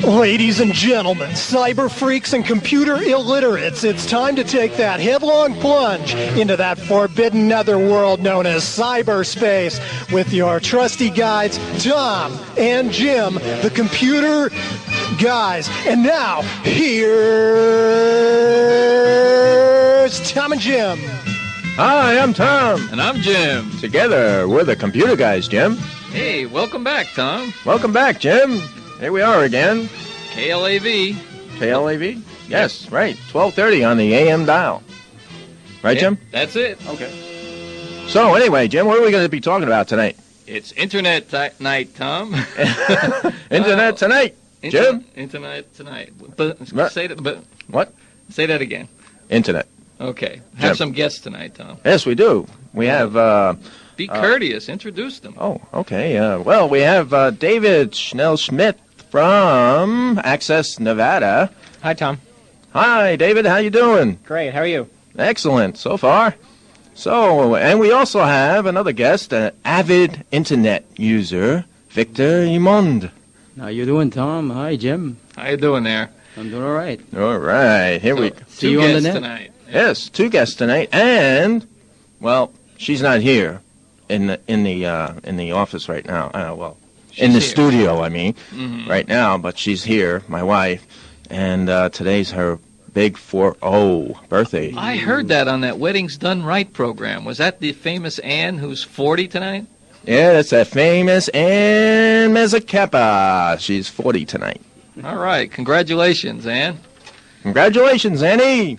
Ladies and gentlemen, cyber freaks and computer illiterates, it's time to take that headlong plunge into that forbidden netherworld known as cyberspace with your trusty guides, Tom and Jim, the computer guys. And now, here's Tom and Jim. Hi, I'm Tom. And I'm Jim. Together, we're the computer guys, Jim. Hey, welcome back, Tom. Welcome back, Jim. Here we are again. KLAV. KLAV? Yes, right. 12:30 on the AM dial. Right, Jim? That's it. Okay. So, anyway, Jim, what are we going to be talking about tonight? It's Internet night, Tom. Internet tonight, Jim? Internet tonight. But say that. But what? Say that again. Internet. Okay. Have Jim. some guests tonight, Tom. Yes, we do. We have... Be courteous. Introduce them. Oh, okay. Well, we have David Schnell-Schmidt from Access Nevada. Hi, Tom. Hi, David. How you doing? Great. How are you? Excellent so far. So, and we also have another guest, an avid internet user, Victor Imond. How you doing, Tom? Hi, Jim. How you doing there? I'm doing all right. All right. Here we go. See you on the net tonight. Yes, two guests tonight, and well, she's not here in the office right now. In the studio, I mean, right now, but she's here, my wife, and today's her big 40 birthday. I heard that on that Weddings Done Right program. Was that the famous Ann who's 40 tonight? Yeah, that's that famous Ann Mezzacapa. She's 40 tonight. All right. Congratulations, Ann. Congratulations, Annie.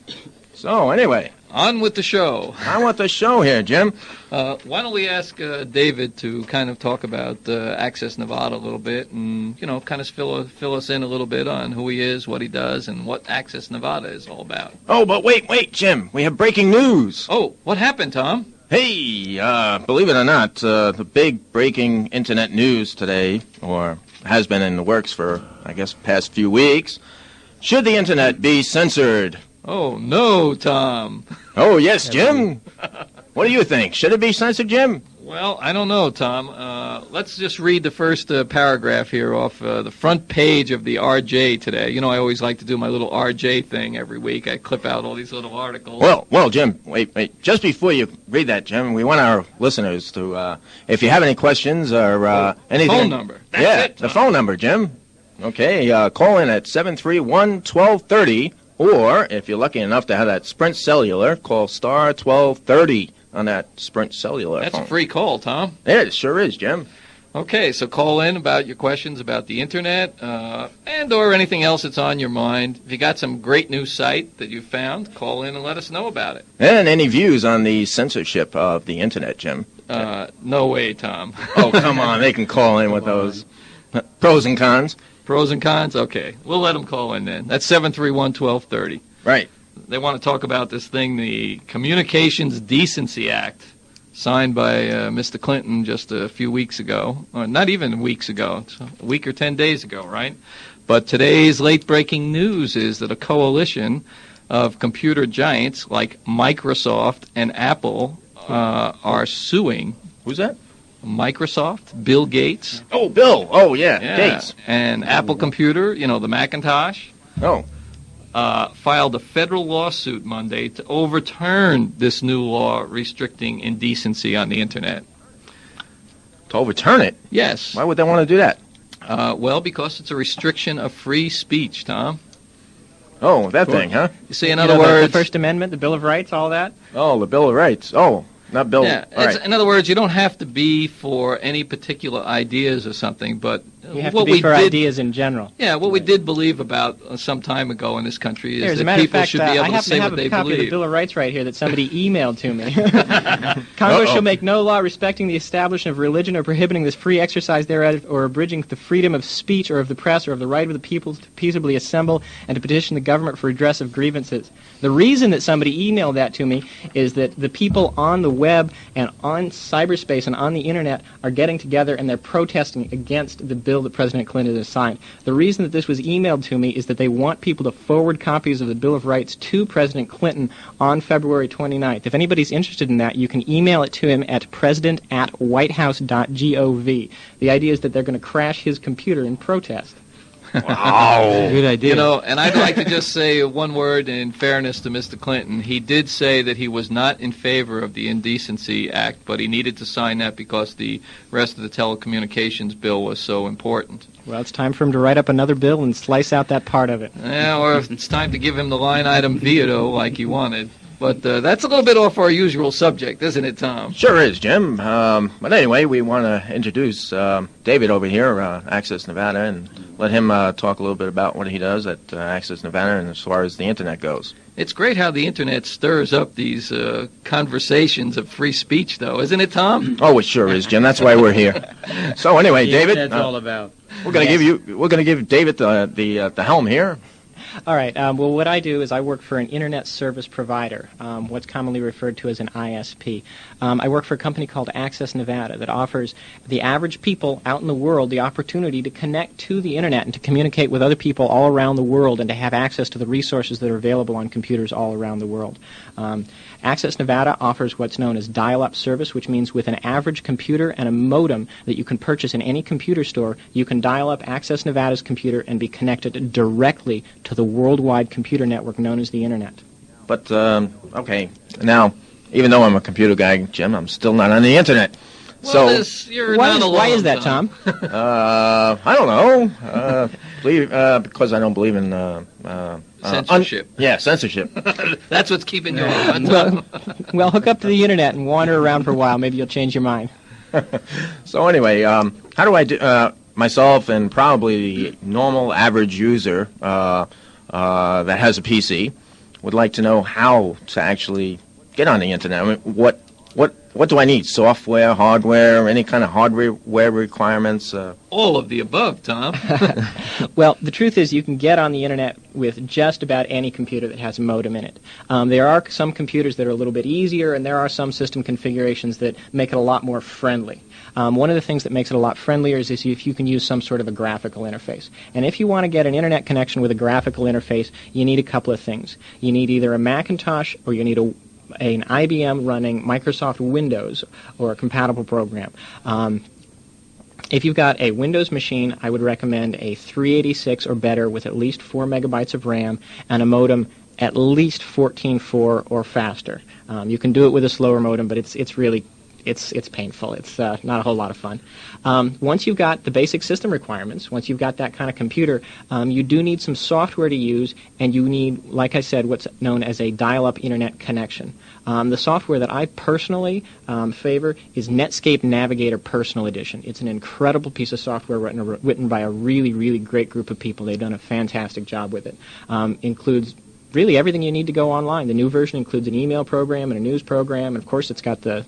So, anyway. On with the show. I want the show here, Jim. Why don't we ask David to kind of talk about Access Nevada a little bit and, you know, kind of fill us in a little bit on who he is, what he does, and what Access Nevada is all about. Oh, but wait, Jim. We have breaking news. Oh, what happened, Tom? Hey, believe it or not, the big breaking internet news today, or has been in the works for, I guess, past few weeks. Should the internet be censored? Oh, no, Tom. Oh, yes, Jim. What do you think? Should it be censored, Jim? Well, I don't know, Tom. Let's just read the first paragraph here off the front page of the RJ today. You know, I always like to do my little RJ thing every week. I clip out all these little articles. Well, Jim, wait. Just before you read that, Jim, we want our listeners to, if you have any questions or anything. Phone number. That's it, Tom. The phone number, Jim. Okay, call in at 731-1230. Or, if you're lucky enough to have that Sprint Cellular, call star 1230 on that Sprint Cellular phone. That's a free call, Tom. It sure is, Jim. Okay, so call in about your questions about the Internet and or anything else that's on your mind. If you got some great new site that you found, call in and let us know about it. And any views on the censorship of the Internet, Jim? No way, Tom. Oh, come on. They can call in with those pros and cons. Pros and cons? Okay. We'll let them call in then. That's 731-1230. Right. They want to talk about this thing, the Communications Decency Act, signed by Mr. Clinton just a few weeks ago. Or not even weeks ago. It's a week or 10 days ago, right? But today's late-breaking news is that a coalition of computer giants like Microsoft and Apple are suing. Who's that? Microsoft, Bill Gates. Oh, Bill. Oh, yeah. Gates. And Apple Computer, you know, the Macintosh. Oh. Filed a federal lawsuit Monday to overturn this new law restricting indecency on the Internet. To overturn it? Yes. Why would they want to do that? Well, because it's a restriction of free speech, Tom. Oh, that thing, huh? You see, in other words... The First Amendment, the Bill of Rights, all that? Oh, the Bill of Rights. Oh. Not Bill. Yeah, in other words, you don't have to be for any particular ideas or something, but you have to be for ideas in general. Yeah, what we did believe about some time ago in this country is that people fact, should be able to say what they I have a copy believe. of the Bill of Rights right here that somebody emailed to me. Congress shall make no law respecting the establishment of religion or prohibiting this free exercise thereof or abridging the freedom of speech or of the press or of the right of the people to peaceably assemble and to petition the government for redress of grievances. The reason that somebody emailed that to me is that the people on the web and on cyberspace and on the internet are getting together and they're protesting against the bill that President Clinton has signed. The reason that this was emailed to me is that they want people to forward copies of the Bill of Rights to President Clinton on February 29th. If anybody's interested in that, you can email it to him at president@whitehouse.gov. The idea is that they're going to crash his computer in protest. Wow. Good idea. You know, and I'd like to just say one word in fairness to Mr. Clinton. He did say that he was not in favor of the Indecency Act, but he needed to sign that because the rest of the telecommunications bill was so important. Well, it's time for him to write up another bill and slice out that part of it. Yeah, or it's time to give him the line item veto like he wanted. But that's a little bit off our usual subject, isn't it, Tom? Sure is, Jim. But anyway, we want to introduce David over here, Access Nevada, and let him talk a little bit about what he does at Access Nevada and as far as the Internet goes. It's great how the Internet stirs up these conversations of free speech, though, isn't it, Tom? Oh, it sure is, Jim. That's why we're here. So anyway, David, That's all about. we're going to give David the helm here. All right. Well, what I do is I work for an internet service provider, what's commonly referred to as an ISP. I work for a company called Access Nevada that offers the average people out in the world the opportunity to connect to the internet and to communicate with other people all around the world and to have access to the resources that are available on computers all around the world. Access Nevada offers what's known as dial-up service, which means with an average computer and a modem that you can purchase in any computer store, you can dial up Access Nevada's computer and be connected directly to the worldwide computer network known as the Internet. But, okay, now, even though I'm a computer guy, Jim, I'm still not on the Internet. Well, you're not alone, why is that, Tom? I don't know. Because I don't believe in... censorship. Yeah, censorship. That's what's keeping you on. Well, hook up to the Internet and wander around for a while. Maybe you'll change your mind. So anyway, how do I do... myself and probably the normal average user that has a PC would like to know how to actually get on the Internet. I mean, what do I need? Software, hardware, any kind of hardware requirements? All of the above, Tom. Well, the truth is you can get on the Internet with just about any computer that has a modem in it. There are some computers that are a little bit easier, and there are some system configurations that make it a lot more friendly. One of the things that makes it a lot friendlier is if you can use some sort of a graphical interface. And if you want to get an Internet connection with a graphical interface, you need a couple of things. You need either a Macintosh or you need an IBM running Microsoft Windows or a compatible program. If you've got a Windows machine, I would recommend a 386 or better with at least 4 megabytes of RAM and a modem at least 14.4 or faster. You can do it with a slower modem, but it's really painful. It's not a whole lot of fun. Once you've got the basic system requirements, once you've got that kind of computer, you do need some software to use, and you need, like I said, what's known as a dial-up internet connection. The software that I personally favor is Netscape Navigator Personal Edition. It's an incredible piece of software written by a really, really great group of people. They've done a fantastic job with it. Includes really everything you need to go online. The new version includes an email program and a news program, and of course it's got the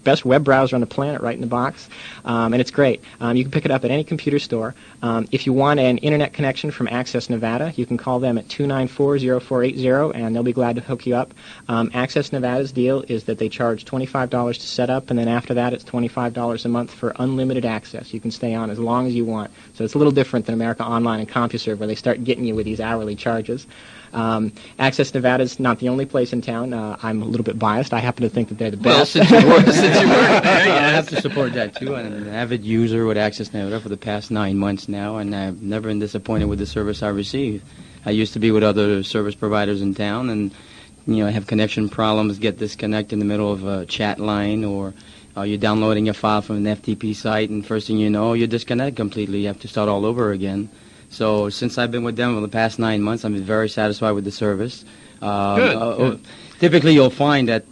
best web browser on the planet right in the box, and it's great. You can pick it up at any computer store. If you want an internet connection from Access Nevada, you can call them at 294-0480, and they'll be glad to hook you up. Access Nevada's deal is that they charge $25 to set up, and then after that it's $25 a month for unlimited access. You can stay on as long as you want. So it's a little different than America Online and CompuServe, where they start getting you with these hourly charges. Access Nevada's not the only place in town. I'm a little bit biased. I happen to think that they're the best. Well, since you work there, I have to support that too. I'm an avid user with Access Nevada for the past 9 months now, and I've never been disappointed with the service I receive. I used to be with other service providers in town, and have connection problems, get disconnected in the middle of a chat line, or you're downloading a file from an FTP site, and first thing you know, you're disconnected completely. You have to start all over again. So since I've been with them for the past 9 months, I'm very satisfied with the service. Good. Typically, you'll find that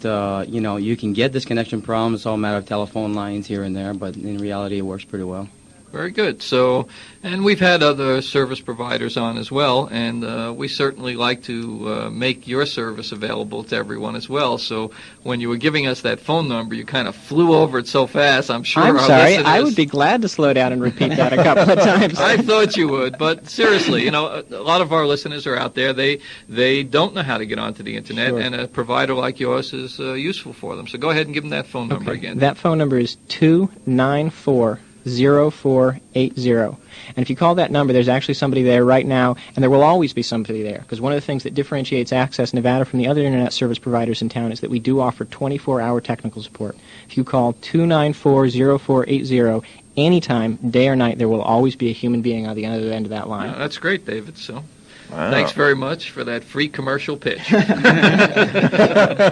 you can get disconnection problems. It's all a matter of telephone lines here and there, but in reality, it works pretty well. Very good. So, and we've had other service providers on as well, and we certainly like to make your service available to everyone as well. So, when you were giving us that phone number, you kind of flew over it so fast. I'm sure I'm our sorry. listeners... I would be glad to slow down and repeat that a couple of times. I thought you would, but seriously, you know, a lot of our listeners are out there. They don't know how to get onto the internet, Sure. and a provider like yours is useful for them. So, go ahead and give them that phone number again. That phone number is 294-0480. And if you call that number, there's actually somebody there right now, and there will always be somebody there, because one of the things that differentiates Access Nevada from the other internet service providers in town is that we do offer 24-hour technical support. If you call 294-0480, anytime, day or night, there will always be a human being on the other end of that line. Yeah, that's great, David. So, Wow. thanks very much for that free commercial pitch.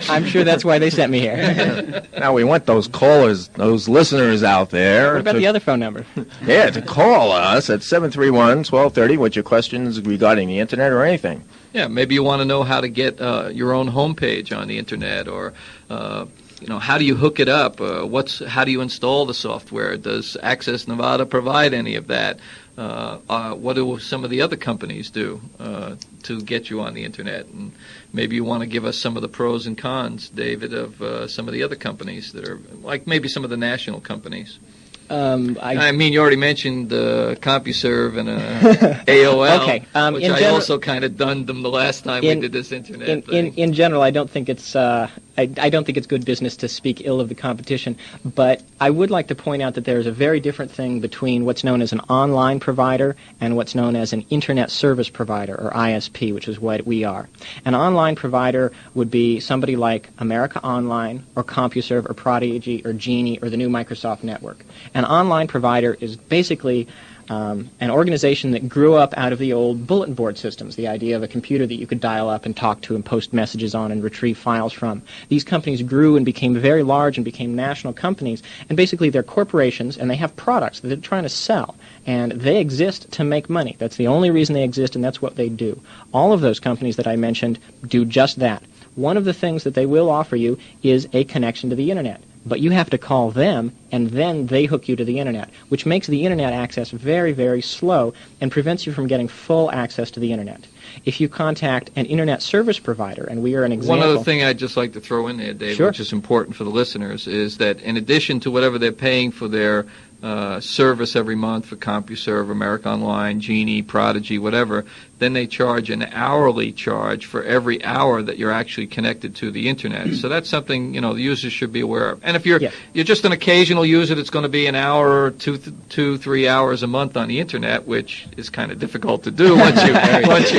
I'm sure that's why they sent me here. Now we want those callers, those listeners out there. What about to, the other phone number? Yeah, to call us at 731-1230 with your questions regarding the internet or anything. Yeah, maybe you want to know how to get your own homepage on the internet, or you know, how do you hook it up? How do you install the software? Does Access Nevada provide any of that? What do some of the other companies do to get you on the internet? And maybe you want to give us some of the pros and cons, David, of some of the other companies that are, like maybe some of the national companies. I mean, you already mentioned CompuServe and AOL, Okay, which in I general- also kind of dunned them the last time we did this internet thing. In general, I don't think it's I don't think it's good business to speak ill of the competition, but I would like to point out that there's a very different thing between what's known as an online provider and what's known as an internet service provider, or ISP, which is what we are. An online provider would be somebody like America Online or CompuServe or Prodigy or Genie or the new Microsoft Network. An online provider is basically an organization that grew up out of the old bulletin board systems, the idea of a computer that you could dial up and talk to and post messages on and retrieve files from. These companies grew and became very large and became national companies, and basically they're corporations, and they have products that they're trying to sell, and they exist to make money. That's the only reason they exist, and that's what they do. All of those companies that I mentioned do just that. One of the things that they will offer you is a connection to the internet. But you have to call them, and then they hook you to the internet, which makes the internet access very, very slow and prevents you from getting full access to the internet. If you contact an internet service provider, and we are an example... One other thing I'd just like to throw in there, Dave, Sure. which is important for the listeners, is that in addition to whatever they're paying for their service every month for CompuServe, America Online, Genie, Prodigy, whatever, then they charge an hourly charge for every hour that you're actually connected to the internet. So that's something, you know, the users should be aware of. And if you're just an occasional user that's going to be an hour or 3 hours a month on the internet, which is kind of difficult to do once you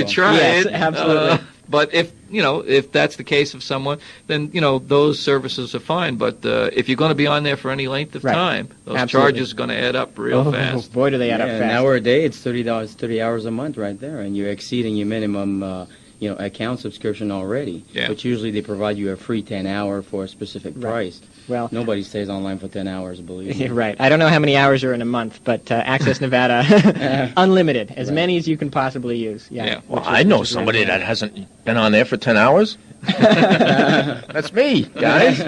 try Yes, it. absolutely. But if that's the case of someone, then those services are fine. But if you're going to be on there for any length of Right. time, those Absolutely. charges are going to add up real fast. Boy, do they add up An fast. hour a day, it's $30, 30 hours a month right there, and you're exceeding your minimum, account subscription already. Yeah. But usually they provide you a free 10 hour for a specific price. Well, Nobody stays online for 10 hours, believe me. right. I don't know how many hours are in a month, but Access Nevada, unlimited, as many as you can possibly use. Yeah. Well, I know somebody that hasn't been on there for 10 hours. That's me, guys.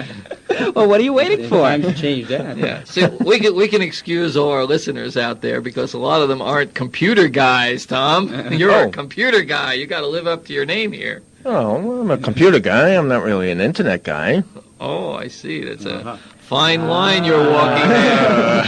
Well, what are you waiting for? Time to change that. Yeah. See, we can excuse all our listeners out there because a lot of them aren't computer guys, Tom. You're a computer guy. You got to live up to your name here. Oh, well, I'm a computer guy. I'm not really an internet guy. Oh, I see. That's a fine line you're walking there.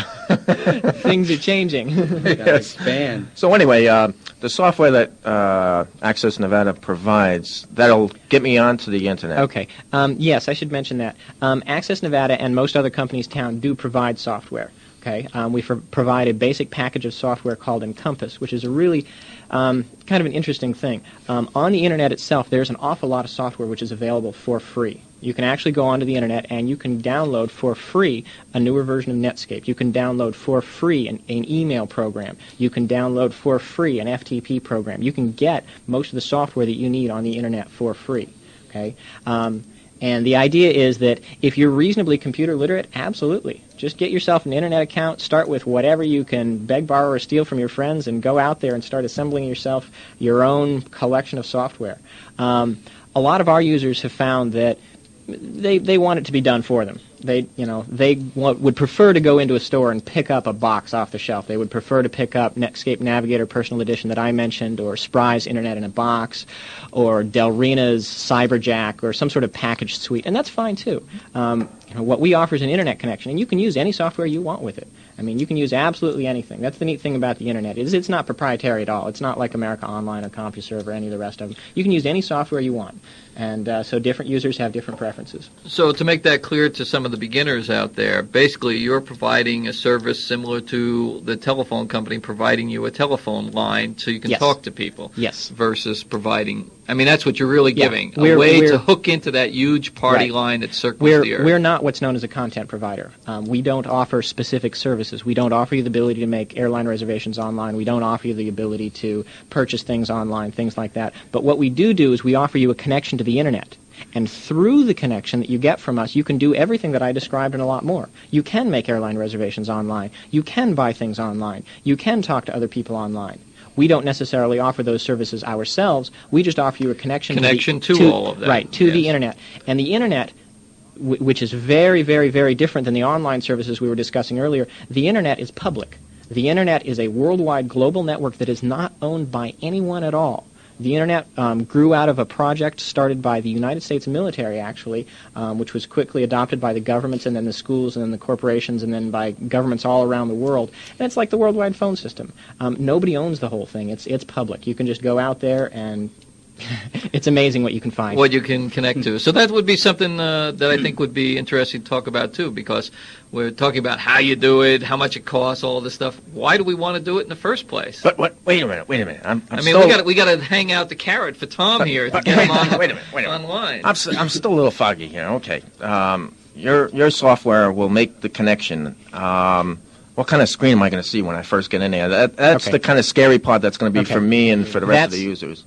Things are changing. Gotta expand. So anyway, the software that Access Nevada provides, that'll get me onto the internet. Okay. Yes, I should mention that. Access Nevada and most other companies in town do provide software. Okay. We provide a basic package of software called Encompass, which is a really kind of an interesting thing. On the internet itself, there's an awful lot of software which is available for free. You can actually go onto the internet and you can download for free a newer version of Netscape. You can download for free an email program. You can download for free an FTP program. You can get most of the software that you need on the internet for free. Okay. And the idea is that if you're reasonably computer literate, absolutely. Just get yourself an internet account, start with whatever you can beg, borrow, or steal from your friends, and go out there and start assembling yourself your own collection of software. A lot of our users have found that they want it to be done for them. would prefer to go into a store and pick up a box off the shelf. They would prefer to pick up Netscape Navigator Personal Edition that I mentioned, or Spry's Internet in a Box, or Delrina's CyberJack, or some sort of packaged suite, and that's fine too. What we offer is an internet connection, and you can use any software you want with it. I mean, you can use absolutely anything. That's the neat thing about the internet. It's not proprietary at all. It's not like America Online or CompuServe or any of the rest of them. You can use any software you want. And so different users have different preferences. So to make that clear to some of the beginners out there, basically you're providing a service similar to the telephone company providing you a telephone line so you can talk to people. Yes. Versus providing, I mean, that's what you're really giving, a way to hook into that huge party line that circles the earth. We're not what's known as a content provider. We don't offer specific services. We don't offer you the ability to make airline reservations online. We don't offer you the ability to purchase things online, things like that. But what we do is we offer you a connection to the internet. And through the connection that you get from us, you can do everything that I described and a lot more. You can make airline reservations online. You can buy things online. You can talk to other people online. We don't necessarily offer those services ourselves. We just offer you a connection to all of that. Right, to the internet. And the internet, which is very, very, very different than the online services we were discussing earlier, the internet is public. The internet is a worldwide global network that is not owned by anyone at all. The internet grew out of a project started by the United States military, actually, which was quickly adopted by the governments and then the schools and then the corporations and then by governments all around the world. And it's like the worldwide phone system. Nobody owns the whole thing. It's public. You can just go out there and it's amazing what you can find. What you can connect to. So that would be something that I think would be interesting to talk about, too, because we're talking about how you do it, how much it costs, all this stuff. Why do we want to do it in the first place? But wait a minute. We got to hang out the carrot for Tom here to get him on wait a minute. online. I'm still a little foggy here. Okay. Your software will make the connection. What kind of screen am I going to see when I first get in there? That's the kind of scary part that's going to be for me and for the rest of the users.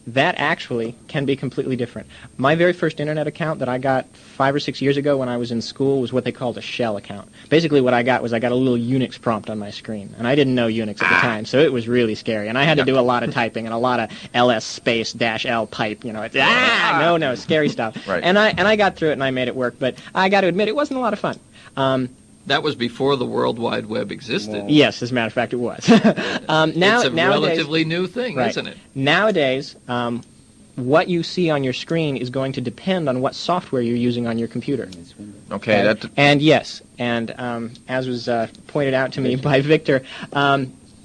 That actually can be completely different. My very first internet account that I got 5 or 6 years ago when I was in school was what they called a shell account. Basically what I got was I got a little Unix prompt on my screen, and I didn't know Unix at the time, so it was really scary. And I had to do a lot of typing and a lot of ls space -l pipe, no, scary stuff. Right. And I got through it and I made it work, but I got to admit it wasn't a lot of fun. That was before the World Wide Web existed. Yes, as a matter of fact, it was. It's a relatively new thing, isn't it? Nowadays, what you see on your screen is going to depend on what software you're using on your computer. Okay. And yes, and as was pointed out to me by Victor,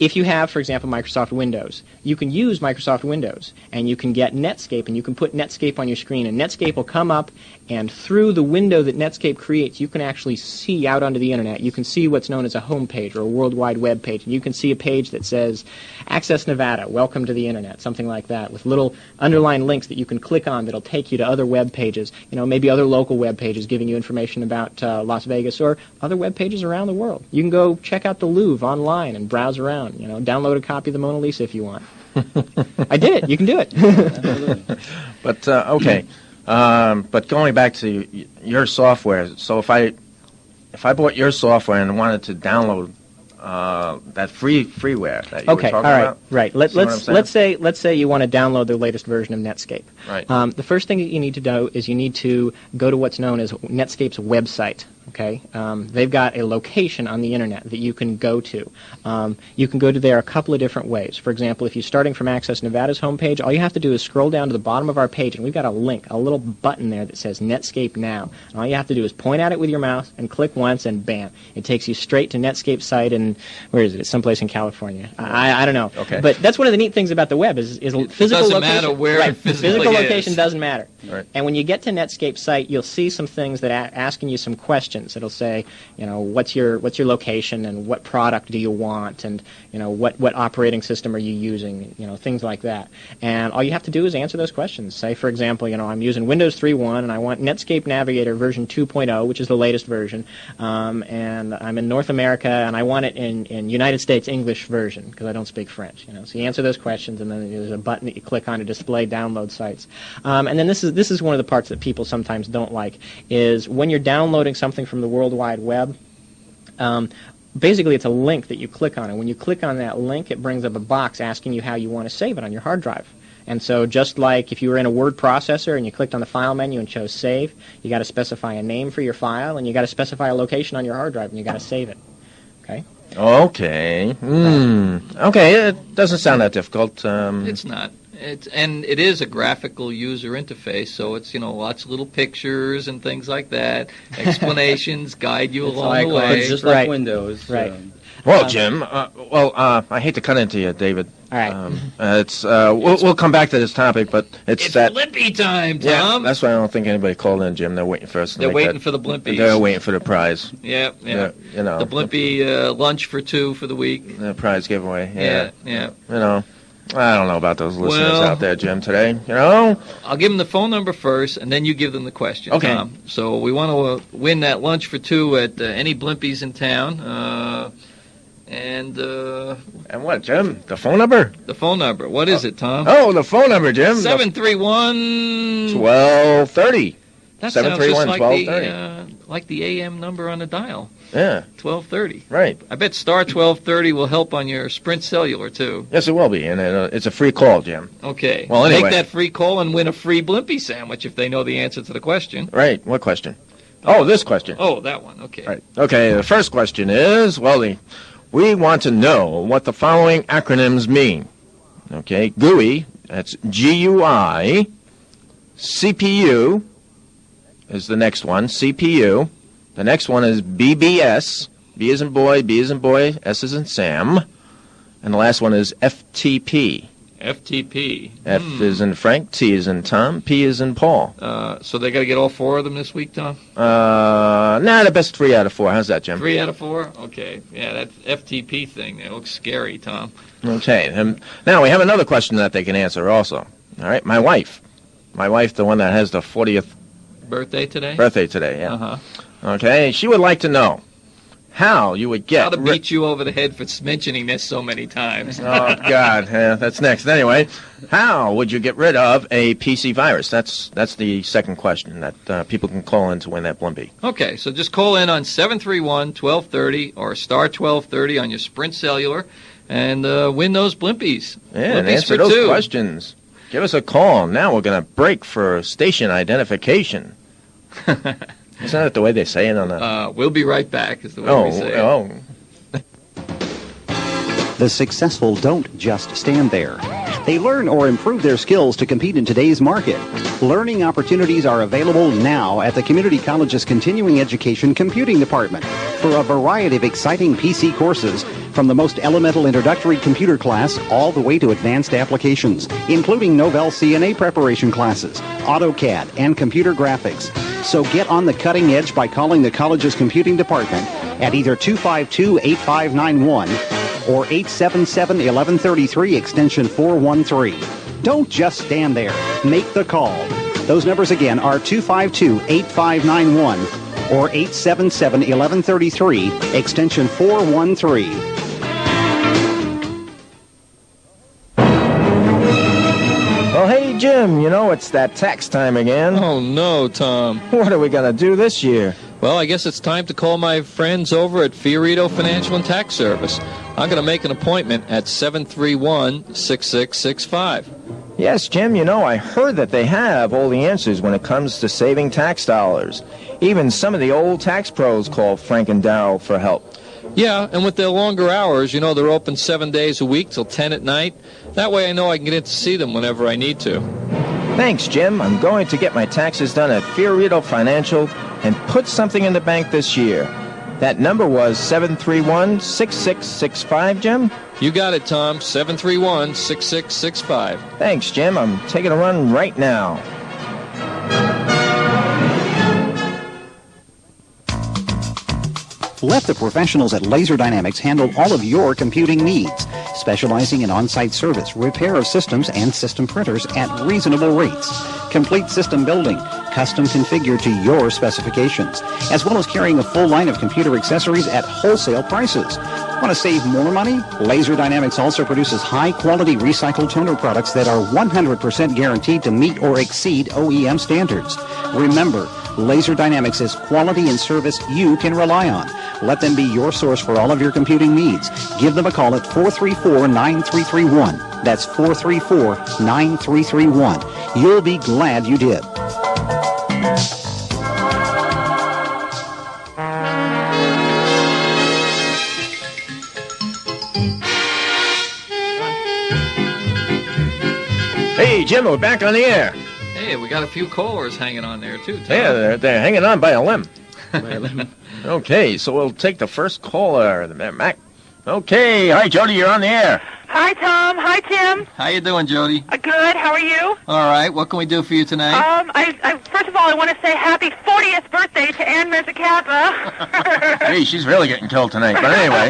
if you have, for example, Microsoft Windows, you can use Microsoft Windows, and you can get Netscape, and you can put Netscape on your screen, and Netscape will come up, and through the window that Netscape creates, you can actually see out onto the internet. You can see what's known as a home page or a World Wide Web page, and you can see a page that says, Access Nevada, welcome to the internet, something like that, with little underlined links that you can click on that'll take you to other web pages, maybe other local web pages giving you information about Las Vegas or other web pages around the world. You can go check out the Louvre online and browse around. Download a copy of the Mona Lisa if you want. I did it. You can do it. But okay. But going back to your software, so if I bought your software and wanted to download that freeware that you were talking about. Right. Let's say you want to download the latest version of Netscape. Right. The first thing that you need to do is you need to go to what's known as Netscape's website. Okay, they've got a location on the internet that you can go to. You can go to there a couple of different ways. For example, if you're starting from Access Nevada's homepage, all you have to do is scroll down to the bottom of our page, and we've got a link, a little button there that says Netscape Now. And all you have to do is point at it with your mouse and click once, and bam, it takes you straight to Netscape's site. And where is it? It's someplace in California. I don't know. Okay. But that's one of the neat things about the web is physical location. It doesn't matter where it physically physical location doesn't matter. Right. And when you get to Netscape's site, you'll see some things that asking you some questions. It'll say, what's your location and what product do you want, and what operating system are you using, things like that. And all you have to do is answer those questions. Say, for example, I'm using Windows 3.1 and I want Netscape Navigator version 2.0, which is the latest version, and I'm in North America and I want it in United States English version because I don't speak French. So you answer those questions, and then there's a button that you click on to display download sites. And then this is one of the parts that people sometimes don't like is when you're downloading something from the World Wide Web. Basically, it's a link that you click on, and when you click on that link, it brings up a box asking you how you want to save it on your hard drive. And so just like if you were in a word processor and you clicked on the file menu and chose save, you got to specify a name for your file, and you got to specify a location on your hard drive, and you got to save it. Okay? Okay. Okay, it doesn't sound that difficult. It's not. It is a graphical user interface, so it's lots of little pictures and things like that, explanations, guide you along the way. It's just like Windows. Right. Well, Jim, I hate to cut into you, David. All right. We'll come back to this topic, but It's that. Blimpie time, Tom. Yeah, that's why I don't think anybody called in, Jim. They're waiting for us. They're waiting for the Blimpies. They're waiting for the prize. Yeah. You know, The Blimpie lunch for 2 for the week. the prize giveaway. Yeah. I don't know about those listeners Well- out there, Jim. Today, I'll give them the phone number first, and then you give them the question, Okay. Tom. So we want to win that lunch for 2 at any Blimpies in town. And what, Jim? The phone number? the phone number. What is it, Tom? Oh, the phone number, Jim. 731. 1230. That sounds just 731 like 1230. like the AM number on the dial. Yeah, 1230. right. I bet star 1230 will help on your Sprint Cellular too. Yes, it will be, and it's a free call, Jim. Okay. Well, anyway. Make that free call and win a free Blimpie sandwich if they know the answer to the question. Right. What question? Oh, this question. Oh, that one. Okay. Right. Okay, the first question is, we want to know what the following acronyms mean. Okay, GUI, that's GUI, CPU is the next one, CPU. The next one is BBS, B as in boy, B as in boy, S as in Sam. And the last one is FTP. FTP. F is in Frank, T is in Tom, P is in Paul. So they got to get all 4 of them this week, Tom? The best 3 out of 4. How's that, Jim? 3 out of 4? Okay. Yeah, that FTP thing, that looks scary, Tom. Okay. Now we have another question that they can answer also. All right. My wife, the one that has the 40th Birthday today? birthday today. Yeah. Uh-huh. Okay. She would like to know how you would get. How to beat you over the head for mentioning this so many times. Oh God, that's next. Anyway, how would you get rid of a PC virus? That's the second question that people can call in to win that Blimpie. Okay, so just call in on 731-1230 or star 1230 on your Sprint Cellular and win those Blimpies. Yeah, and Blimpies answer for those 2. questions. Give us a call. Now we're going to break for station identification. Isn't that the way they say it on the... We'll be right back, is the way we say it. Oh. The successful don't just stand there. They learn or improve their skills to compete in today's market. Learning opportunities are available now at the Community College's Continuing Education Computing Department for a variety of exciting PC courses, from the most elemental introductory computer class all the way to advanced applications, including Novell CNA preparation classes, AutoCAD, and computer graphics. So get on the cutting edge by calling the college's computing department at either 252-8591 or 877-1133 extension 413. Don't just stand there. Make the call. Those numbers again are 252-8591 or 877-1133 extension 413. Well, hey, Jim, it's that tax time again. Oh, no, Tom. What are we going to do this year? Well, I guess it's time to call my friends over at Fiorito Financial and Tax Service. I'm going to make an appointment at 731-6665. Yes, Jim, I heard that they have all the answers when it comes to saving tax dollars. Even some of the old tax pros call Frank and Darryl for help. Yeah, and with their longer hours, they're open 7 days a week till 10 at night. That way I know I can get in to see them whenever I need to. Thanks, Jim. I'm going to get my taxes done at Fiorito Financial and put something in the bank this year. That number was 731-6665, Jim? You got it, Tom. 731-6665. Thanks, Jim. I'm taking a run right now. Let the professionals at Laser Dynamics handle all of your computing needs, specializing in on-site service, repair of systems and system printers at reasonable rates, complete system building, custom configured to your specifications, as well as carrying a full line of computer accessories at wholesale prices. Want to save more money? Laser Dynamics also produces high-quality recycled toner products that are 100% guaranteed to meet or exceed OEM standards. Remember, Laser Dynamics is quality and service you can rely on. Let them be your source for all of your computing needs. Give them a call at 434-9331. That's 434-9331. You'll be glad you did. Hey, Jim, we're back on the air. Hey, we got a few callers hanging on there, too, Tom. Yeah, they're hanging on by a limb. Okay, so we'll take the first caller, Mac. Okay, hi, Jody, you're on the air. Hi, Tom. Hi, Tim. How you doing, Jody? Good. How are you? All right, what can we do for you tonight? First of all, I want to say happy 40th birthday to Ann Mezzicappa. Hey, she's really getting killed tonight, but anyway.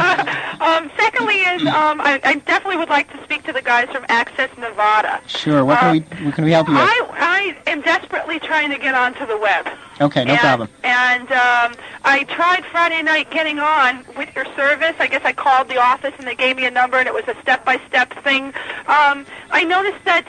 Secondly I definitely would like to speak to the guys from Access Nevada. Sure. What can we help you with? I am desperately trying to get onto the web. Okay, no problem. And I tried Friday night getting on with your service. I guess I called the office and they gave me a number and it was a step-by-step thing. I noticed that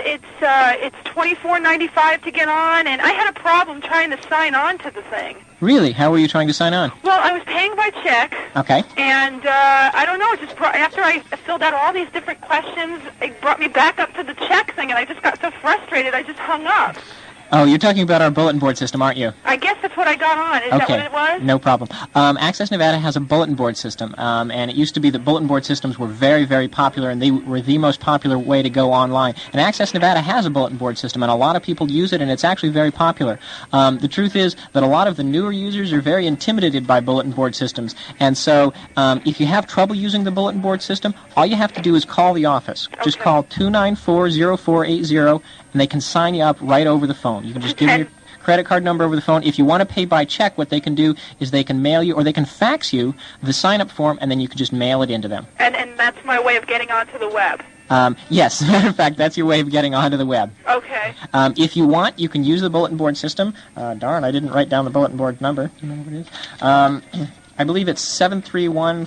it's $24.95 to get on, and I had a problem trying to sign on to the thing. Really? How were you trying to sign on? Well, I was paying by check. Okay. And I don't know, after I filled out all these different questions, it brought me back up to the check thing, and I just got so frustrated, I just hung up. Oh, you're talking about our bulletin board system, aren't you? I guess that's what I got on. Is that what it was? No problem. Access Nevada has a bulletin board system, and it used to be that bulletin board systems were very, very popular, and they were the most popular way to go online. And Access Nevada has a bulletin board system, and a lot of people use it, and it's actually very popular. The truth is that a lot of the newer users are very intimidated by bulletin board systems, and so if you have trouble using the bulletin board system, all you have to do is call the office. Okay. Just call 294-0480, and they can sign you up right over the phone. You can just give them your credit card number over the phone. If you want to pay by check, what they can do is they can mail you, or they can fax you the sign-up form, and then you can just mail it into them. And that's my way of getting onto the web. Yes, as a matter of fact, that's your way of getting onto the web. Okay. If you want, you can use the bulletin board system. Darn, I didn't write down the bulletin board number. Do you know what it is? I believe it's 731...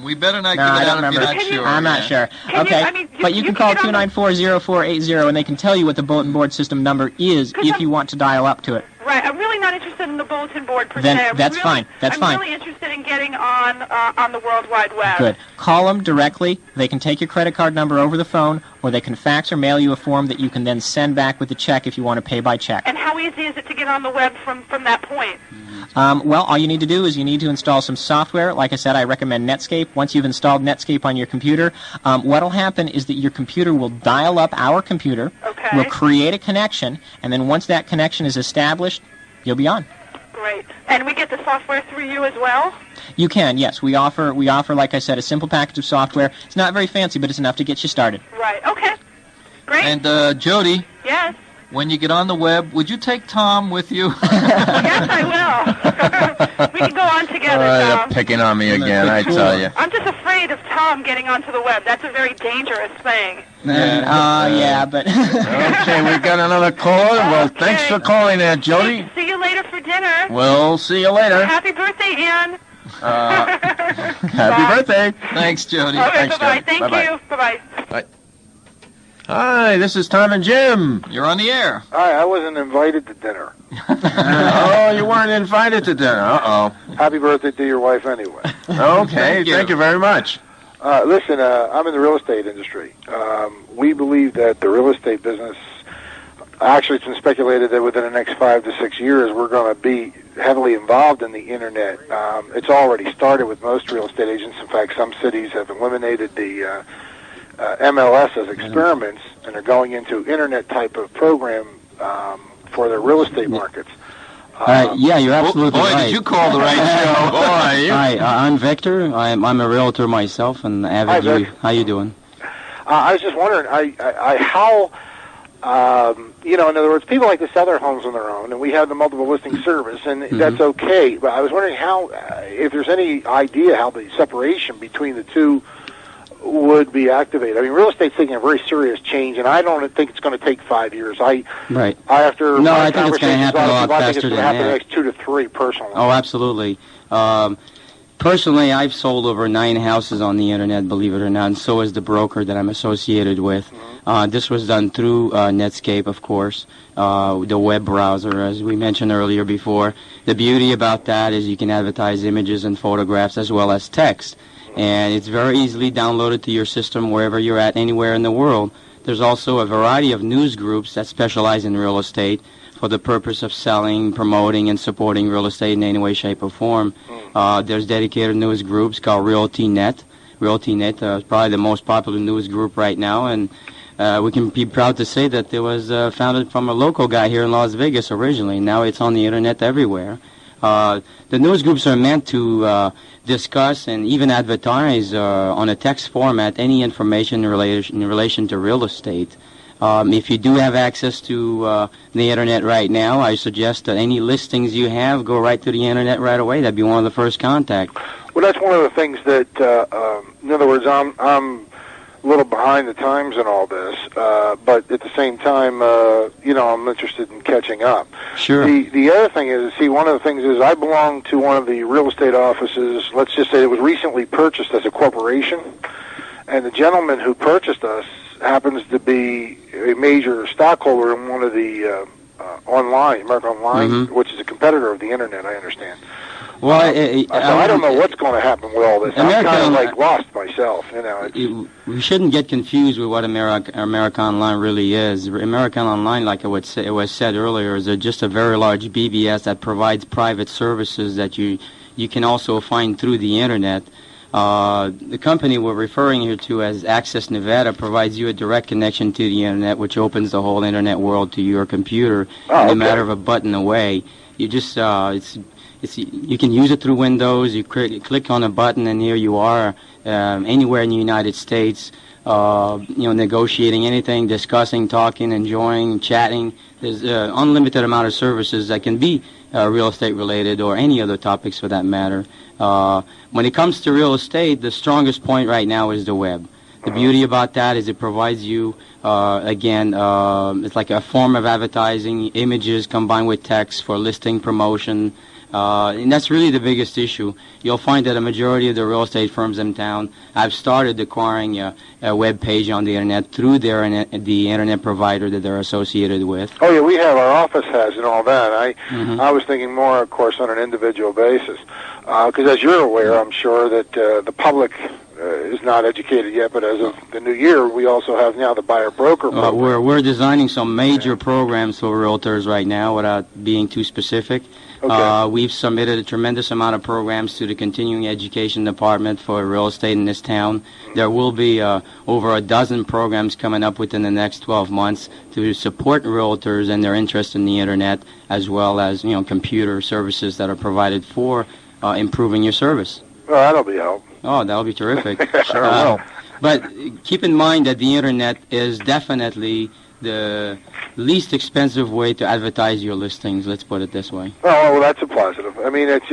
we better not give it I out don't if you're remember. not sure. I'm not sure. Okay, but you can call 294-0480, and they can tell you what the bulletin board system number is if you want to dial up to it. Right. I'm really not interested in the bulletin board per then se. That's fine. That's fine. I'm really interested in getting on the World Wide Web. Good. Call them directly. They can take your credit card number over the phone, or they can fax or mail you a form that you can then send back with the check if you want to pay by check. And how easy is it to get on the web from that point? Well, all you need to do is you need to install some software. Like I said, I recommend Netscape. Once you've installed Netscape on your computer, what will happen is that your computer will dial up our computer, will create a connection, and then once that connection is established, you'll be on. Great. And we get the software through you as well? You can, yes. We offer, like I said, a simple package of software. It's not very fancy, but it's enough to get you started. Right. Okay. Great. And, Jody? Yes? When you get on the web, would you take Tom with you? Yes, I will. We can go on together, Tom. You're picking on me again, I tell you. I'm just afraid of Tom getting onto the web. That's a very dangerous thing. Yeah, but... Okay, we've got another caller. Well, thanks for calling there, Jody. See you later for dinner. We'll see you later. Happy birthday, Ann. Happy birthday. Thanks, Jody. Okay, Thanks, bye-bye. Jody. Thank Bye-bye. you. Bye-bye. Bye. Hi, this is Tom and Jim. You're on the air. Hi, I wasn't invited to dinner. Oh, you weren't invited to dinner. Uh-oh. Happy birthday to your wife anyway. Okay, thank you very much. Listen, I'm in the real estate industry. We believe that the real estate business, actually it's been speculated that within the next 5 to 6 years we're going to be heavily involved in the Internet. It's already started with most real estate agents. In fact, some cities have eliminated the MLS as experiments, and are going into Internet type of program for their real estate markets. Yeah, you're absolutely boy, right. Did you call the right show? Boy, Hi, I'm Victor. I'm a realtor myself, and avid. Hi, Vic. How you doing? I was just wondering, how, in other words, people like to sell their homes on their own, and we have the multiple listing service, and that's okay. But I was wondering how, if there's any idea how the separation between the two would be activated. I mean, real estate's taking a very serious change, and I don't think it's going to take 5 years. Right. I think it's going to happen a lot I think faster it's going to than happen in the that. next 2 to 3, personally. Oh, absolutely. Personally, I've sold over 9 houses on the internet, believe it or not, and so is the broker that I'm associated with. This was done through Netscape, of course, the web browser, as we mentioned earlier before. The beauty about that is you can advertise images and photographs as well as text, and it's very easily downloaded to your system wherever you're at, anywhere in the world. There's also a variety of news groups that specialize in real estate for the purpose of selling, promoting, and supporting real estate in any way, shape, or form. There's dedicated news groups called RealtyNet. RealtyNet is probably the most popular news group right now, and we can be proud to say that it was founded from a local guy here in Las Vegas originally. Now it's on the internet everywhere. The news groups are meant to discuss and even advertise on a text format any information in relation to real estate. If you do have access to the internet right now, I suggest that any listings you have go right to the internet right away. That'd be one of the first contact. Well, that's one of the things that, in other words, I'm a little behind the times in all this, but at the same time, I'm interested in catching up. Sure. The other thing is, one of the things is I belong to one of the real estate offices, let's just say it was recently purchased as a corporation, and the gentleman who purchased us happens to be a major stockholder in one of the America Online, which is a competitor of the internet, I understand. Well, I don't know what's going to happen with all this. I'm kind of lost myself. We shouldn't get confused with what America Online really is. America Online, like it was said earlier, is just a very large BBS that provides private services that you can also find through the internet. The company we're referring here to as Access Nevada provides you a direct connection to the internet, which opens the whole internet world to your computer in a matter of a button away. You just you can use it through Windows. You click on a button, and here you are, anywhere in the United States. Negotiating anything, discussing, talking, enjoying, chatting. There's an unlimited amount of services that can be real estate related or any other topics for that matter. When it comes to real estate, the strongest point right now is the web. The beauty about that is it provides you, it's like a form of advertising, images combined with text for listing, promotion, and that's really the biggest issue. You'll find that a majority of the real estate firms in town have started acquiring a web page on the internet through the internet provider that they're associated with. Oh, yeah, we have. Our office has and all that. I was thinking more, of course, on an individual basis. Because as you're aware, I'm sure that the public is not educated yet, but as of the new year, we also have now the buyer-broker program. We're designing some major programs for realtors right now without being too specific. Okay. We've submitted a tremendous amount of programs to the Continuing Education Department for real estate in this town. There will be over a dozen programs coming up within the next 12 months to support realtors and their interest in the internet, as well as computer services that are provided for improving your service. Well, that'll be help. Oh, that'll be terrific. Sure will. But keep in mind that the internet is definitely the least expensive way to advertise your listings. Let's put it this way. Oh, well, that's a positive. I mean, it's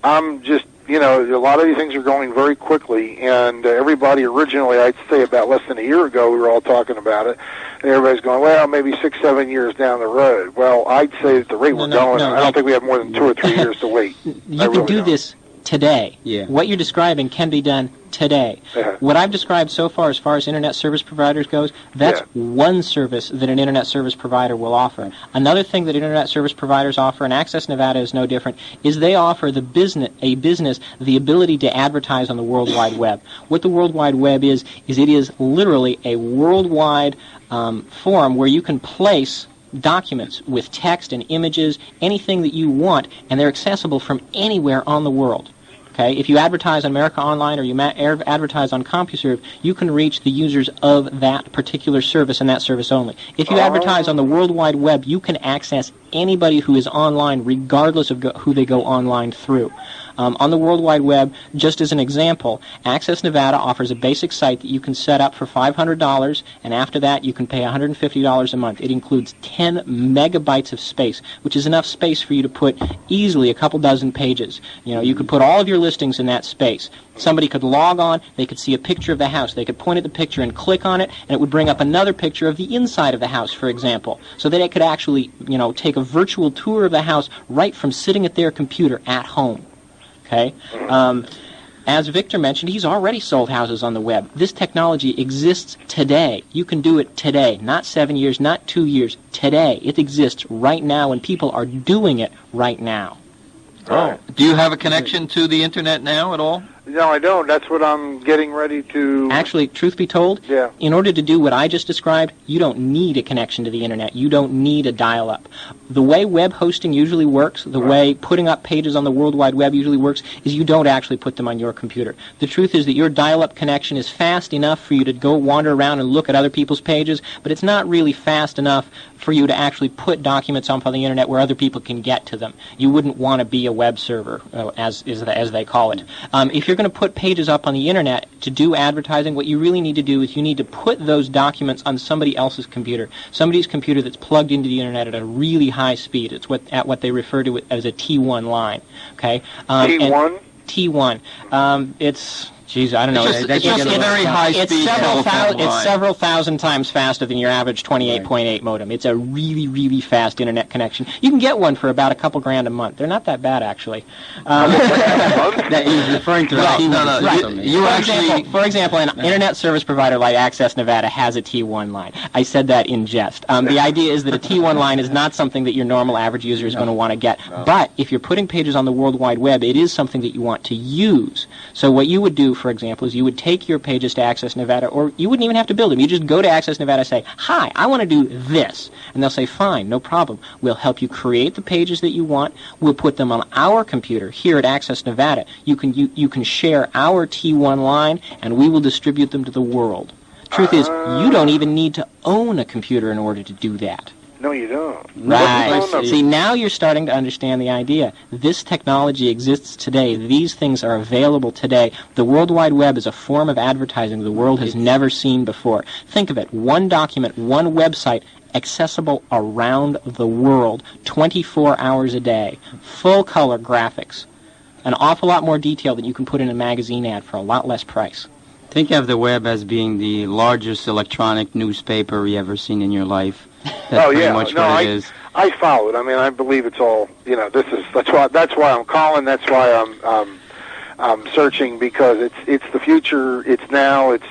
I'm just a lot of these things are going very quickly, and everybody originally, I'd say about less than a year ago, we were all talking about it, and everybody's going, well, maybe 6-7 years down the road. Well, I'd say at the rate we're going, I don't think we have more than 2 or 3 years to wait. You can do this today. Yeah. What you're describing can be done today. What I've described so far as internet service providers goes, that's one service that an internet service provider will offer. Another thing that internet service providers offer, and Access Nevada is no different, is they offer the business the ability to advertise on the World Wide Web. What the World Wide Web is it is literally a worldwide forum where you can place documents with text and images, anything that you want, and they're accessible from anywhere on the world. Okay, if you advertise on America Online or you advertise on CompuServe, you can reach the users of that particular service and that service only. If you advertise on the World Wide Web, you can access anybody who is online, regardless of who they go online through. On the World Wide Web, just as an example, Access Nevada offers a basic site that you can set up for $500, and after that you can pay $150 a month. It includes 10 megabytes of space, which is enough space for you to put easily a couple dozen pages. You could put all of your listings in that space. Somebody could log on, they could see a picture of the house, they could point at the picture and click on it, and it would bring up another picture of the inside of the house, for example, so that it could actually, take a virtual tour of the house right from sitting at their computer at home. Okay? As Victor mentioned, he's already sold houses on the web. This technology exists today. You can do it today, not 7 years, not 2 years, today. It exists right now, and people are doing it right now. Oh. Do you have a connection to the Internet now at all? No, I don't. That's what I'm getting ready to... Actually, truth be told, in order to do what I just described, you don't need a connection to the Internet. You don't need a dial-up. The way web hosting usually works, the way putting up pages on the World Wide Web usually works, is you don't actually put them on your computer. The truth is that your dial-up connection is fast enough for you to go wander around and look at other people's pages, but it's not really fast enough for you to actually put documents up on the Internet where other people can get to them. You wouldn't want to be a web server, as they call it. If you're going to put pages up on the Internet to do advertising, what you really need to do is you need to put those documents on somebody else's computer, somebody's computer that's plugged into the Internet at a really high speed. It's at what they refer to as a T1 line. Okay. T1. T1. It's. Geez, I don't know. It's just a very high speed. It's several thousand times faster than your average 28.8 modem. It's a really, really fast Internet connection. You can get one for about a couple grand a month. They're not that bad, actually. That he's referring to. For example, an Internet service provider like Access Nevada has a T1 line. I said that in jest. The idea is that a T1 line is not something that your normal average user is going to want to get. But if you're putting pages on the World Wide Web, it is something that you want to use. So what you would do, for example, is you would take your pages to Access Nevada, or you wouldn't even have to build them. You just go to Access Nevada and say, "Hi, I want to do this." And they'll say, "Fine, no problem. We'll help you create the pages that you want. We'll put them on our computer here at Access Nevada. You can share our T1 line, and we will distribute them to the world." Truth is, you don't even need to own a computer in order to do that. No, you don't. Right. See, now you're starting to understand the idea. This technology exists today. These things are available today. The World Wide Web is a form of advertising the world has never seen before. Think of it. One document, one website, accessible around the world, 24 hours a day. Full-color graphics. An awful lot more detail than you can put in a magazine ad for a lot less price. Think of the web as being the largest electronic newspaper you ever seen in your life. That's pretty much what it is. I follow it. I mean, I believe it's all. That's why I'm calling. That's why I'm searching, because it's the future. It's now. It's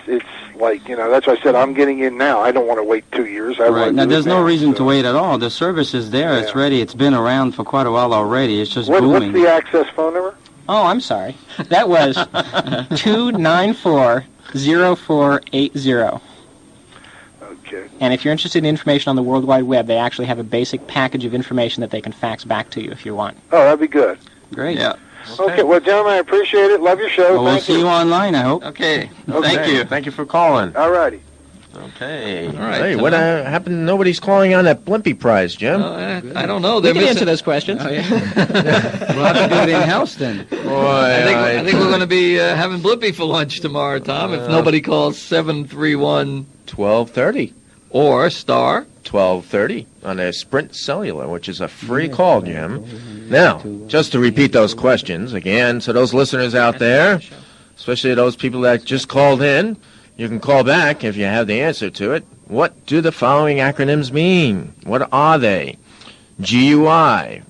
like, that's why I said I'm getting in now. I don't want to wait 2 years. Right. Now, there's no reason to wait at all. The service is there. Yeah. It's ready. It's been around for quite a while already. It's just booming. What's the Access phone number? Oh, I'm sorry. That was 294-0480. Okay. And if you're interested in information on the World Wide Web, they actually have a basic package of information that they can fax back to you if you want. Oh, that'd be good. Great. Yeah. Okay. Well, gentlemen, I appreciate it. Love your show. Well, we'll see you online, I hope. Okay. Thank you. Thank you for calling. All righty. Okay. All right. Hey, what happened? Nobody's calling on that Blimpie prize, Jim. I don't know. We can answer those questions. Oh, yeah. We'll have to do it in-house then. Boy, I think we're going to be having Blimpie for lunch tomorrow, Tom, if nobody calls 731-1230 or star 1230 on a Sprint Cellular, which is a free call, Jim. Now, just to repeat those questions again, so those listeners out there, especially those people that just called in, you can call back if you have the answer to it. What do the following acronyms mean? What are they? GUI.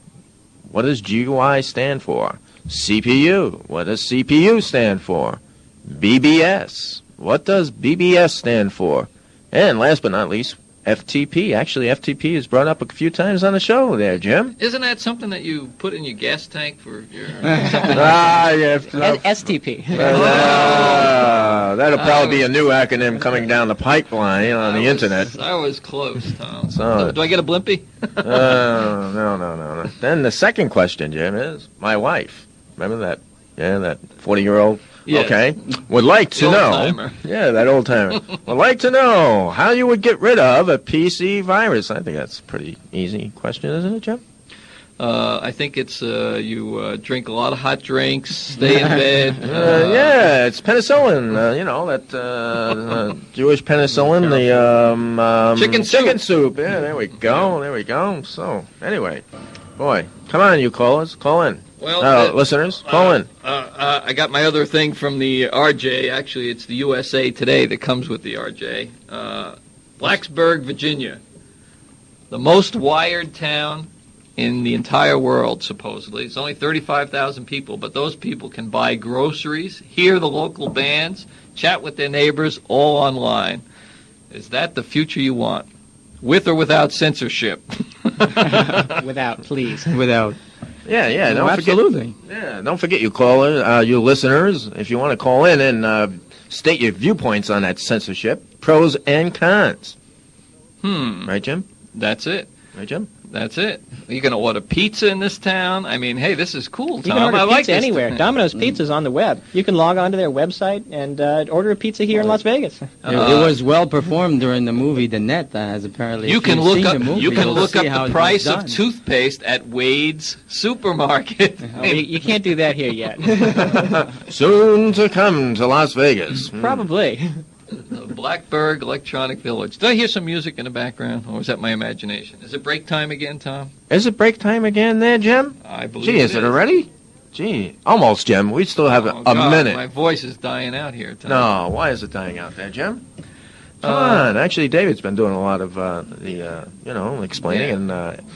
What does GUI stand for? CPU. What does CPU stand for? BBS. What does BBS stand for? And last but not least, FTP. Actually, FTP is brought up a few times on the show there, Jim. Isn't that something that you put in your gas tank for your... yeah. STP. That'll probably be a new acronym coming down the pipeline on the Internet. I was close, Tom. So, do I get a Blimpie? No. Then the second question, Jim, is my wife. Remember that? Yeah, that 40-year-old? Yes. Okay. Would like to know. Old-timer. Yeah, that old timer. Would like to know how you would get rid of a PC virus. I think that's a pretty easy question, isn't it, Jim? I think it's you drink a lot of hot drinks, stay in bed. Yeah, it's penicillin. That Jewish penicillin, the chicken soup. Yeah, there we go. So, anyway, boy, come on, you callers, call in. Well, listeners, call in. I got my other thing from the RJ. Actually, it's the USA Today that comes with the RJ. Blacksburg, Virginia, the most wired town in the entire world, supposedly. It's only 35,000 people, but those people can buy groceries, hear the local bands, chat with their neighbors, all online. Is that the future you want? With or without censorship? Without, please. Without. Yeah. No, absolutely. Don't forget, you caller, you listeners, if you want to call in and state your viewpoints on that censorship, pros and cons. Right, Jim? That's it. Right, Jim? That's it. You're going to order pizza in this town? I mean, hey, this is cool, Tom. You can order I pizza like this. anywhere. Domino's Pizza's on the web. You can log on to their website and order a pizza here in Las Vegas. It was well performed during the movie The Net, as apparently. You can look up. You can look up how the it price was of done. toothpaste at Wade's supermarket. You can't do that here yet. Soon to come to Las Vegas. Probably. The Blackberg Electronic Village. Did I hear some music in the background, or was that my imagination? Is it break time again, Tom? Is it break time again there, Jim? I believe Gee, is it already? Gee, almost, Jim. We still have Oh, a God, minute. My voice is dying out here, Tom. No, why is it dying out there, Jim? Come on. Actually, David's been doing a lot of explaining and.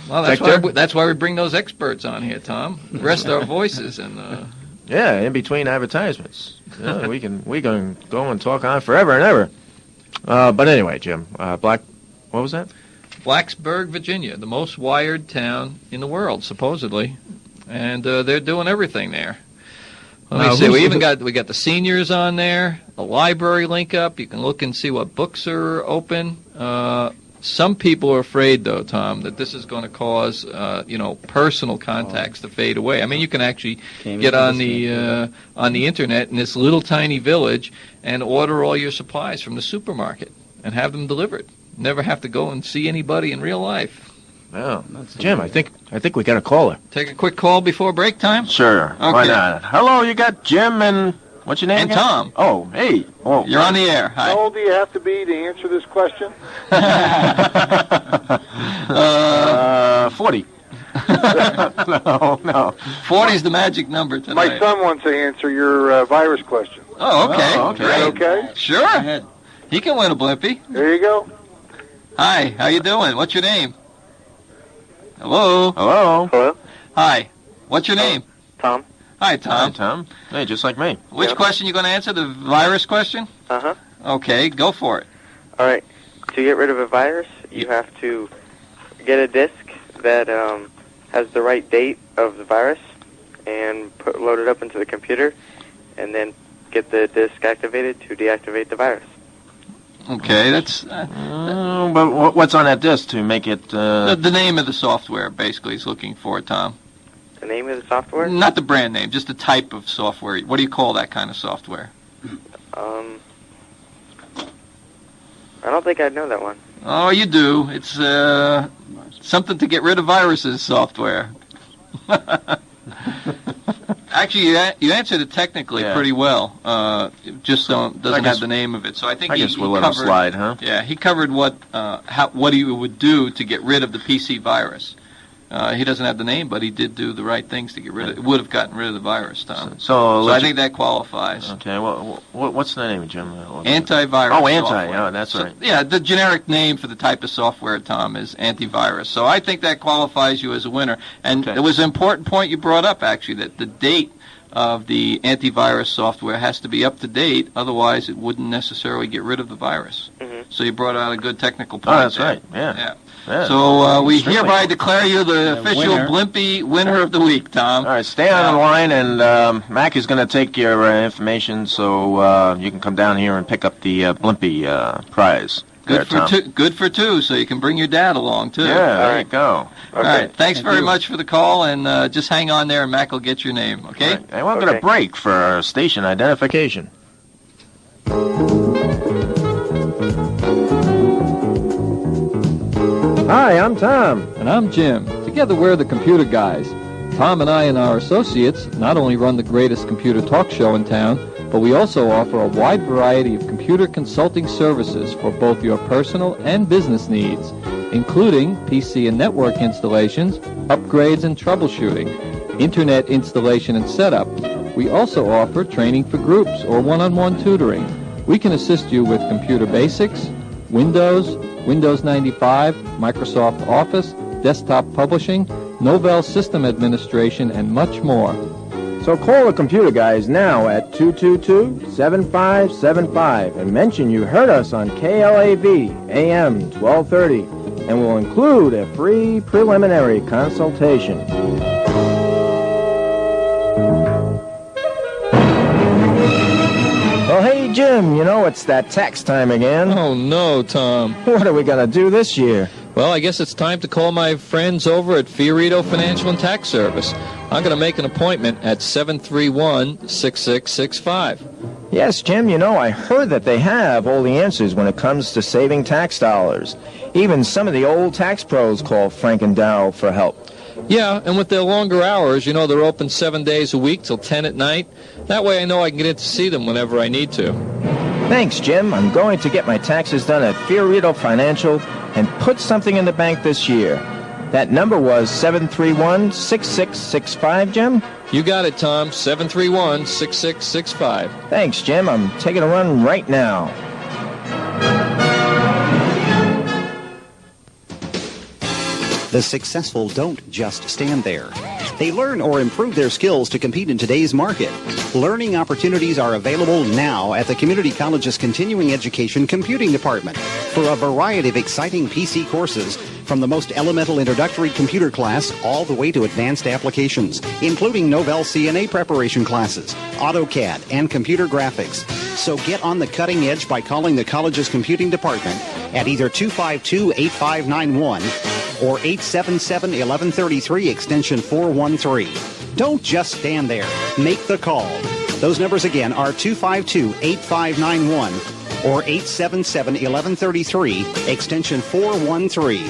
Well, that's why we bring those experts on here, Tom. Rest our voices and. Yeah, in between advertisements. Yeah, we can go and talk on forever and ever. But anyway, Jim, what was that? Blacksburg, Virginia, the most wired town in the world, supposedly, and they're doing everything there. Let me see. We got the seniors on there, the library link up. You can look and see what books are open. Some people are afraid, though, Tom, that this is going to cause, personal contacts to fade away. I mean, you can actually get on the internet in this little tiny village and order all your supplies from the supermarket and have them delivered. Never have to go and see anybody in real life. Well, Jim, I think we got a caller. Take a quick call before break time? Sure. Okay. Why not? Hello, you got Jim and what's your name And again? Tom. Oh, hey. Oh, You're on the air. Hi. How old do you have to be to answer this question? 40. No. 40 is the magic number tonight. My son wants to answer your virus question. Oh, okay. Oh, okay. Is that okay? Sure. He can win a Blimpie. There you go. Hi, how you doing? What's your name? Hello? Hello? Hi. What's your name? Tom. Hi, Tom. Hi, Tom. Hey, just like me. Which question you going to answer? The virus question? Uh-huh. Okay, go for it. All right. To get rid of a virus, you have to get a disk that has the right date of the virus and load it up into the computer, and then get the disk activated to deactivate the virus. Okay, that's But what's on that disk to make it? the name of the software, basically, is looking for, Tom. The name of the software? Not the brand name, just the type of software. What do you call that kind of software? I don't think I'd know that one. Oh, you do. It's something to get rid of viruses software. Actually, you answered it technically pretty well. It just doesn't have the name of it. So I think I he guess we'll let covered, him slide, huh? Yeah, he covered what he would do to get rid of the PC virus. He doesn't have the name, but he did do the right things to get rid of it. Would have gotten rid of the virus, Tom. So I think that qualifies. Okay, what's the name, Jim? Antivirus. Oh, software. Oh, that's right. Yeah, the generic name for the type of software, Tom, is antivirus. So I think that qualifies you as a winner. And it was an important point you brought up, actually, that the date of the antivirus software has to be up to date. Otherwise, it wouldn't necessarily get rid of the virus. Mm-hmm. So you brought out a good technical point. Oh, that's there. right. Yeah. So we Extremely hereby cool. declare you the official winner. Blimpie winner of the week, Tom. All right, stay on the line, and Mac is going to take your information so you can come down here and pick up the Blimpie prize. Good for two. Good for two. So you can bring your dad along too. Yeah, there you go. All right. Thanks very much for the call, and just hang on there, and Mac will get your name. Okay. Right. And we're going to break for our station identification. Hi, I'm Tom. And I'm Jim. Together we're the Computer Guys. Tom and I and our associates not only run the greatest computer talk show in town, but we also offer a wide variety of computer consulting services for both your personal and business needs, including PC and network installations, upgrades and troubleshooting, internet installation and setup. We also offer training for groups or one-on-one tutoring. We can assist you with computer basics, Windows, Windows 95, Microsoft Office, desktop publishing, Novell System Administration, and much more. So call the computer guys now at 222-7575 and mention you heard us on KLAV AM 1230, and we'll include a free preliminary consultation. Oh, hey, Jim, you know, it's that tax time again. Oh, no, Tom. What are we going to do this year? Well, I guess it's time to call my friends over at Fiorito Financial and Tax Service. I'm going to make an appointment at 731-6665. Yes, Jim, you know, I heard that they have all the answers when it comes to saving tax dollars. Even some of the old tax pros call Frank and Darrell for help. Yeah, and with their longer hours, you know, they're open 7 days a week till 10 at night. That way I know I can get in to see them whenever I need to. Thanks, Jim. I'm going to get my taxes done at Fiorito Financial and put something in the bank this year. That number was 731-6665, Jim? You got it, Tom. 731-6665. Thanks, Jim. I'm taking a run right now. The successful don't just stand there. They learn or improve their skills to compete in today's market. Learning opportunities are available now at the Community College's Continuing Education Computing Department for a variety of exciting PC courses, from the most elemental introductory computer class all the way to advanced applications, including Novell CNA preparation classes, AutoCAD, and computer graphics. So get on the cutting edge by calling the college's computing department at either 252-8591 or 877-1133 extension 413. Don't just stand there. Make the call. Those numbers again are 252-8591 or 877-1133 extension 413.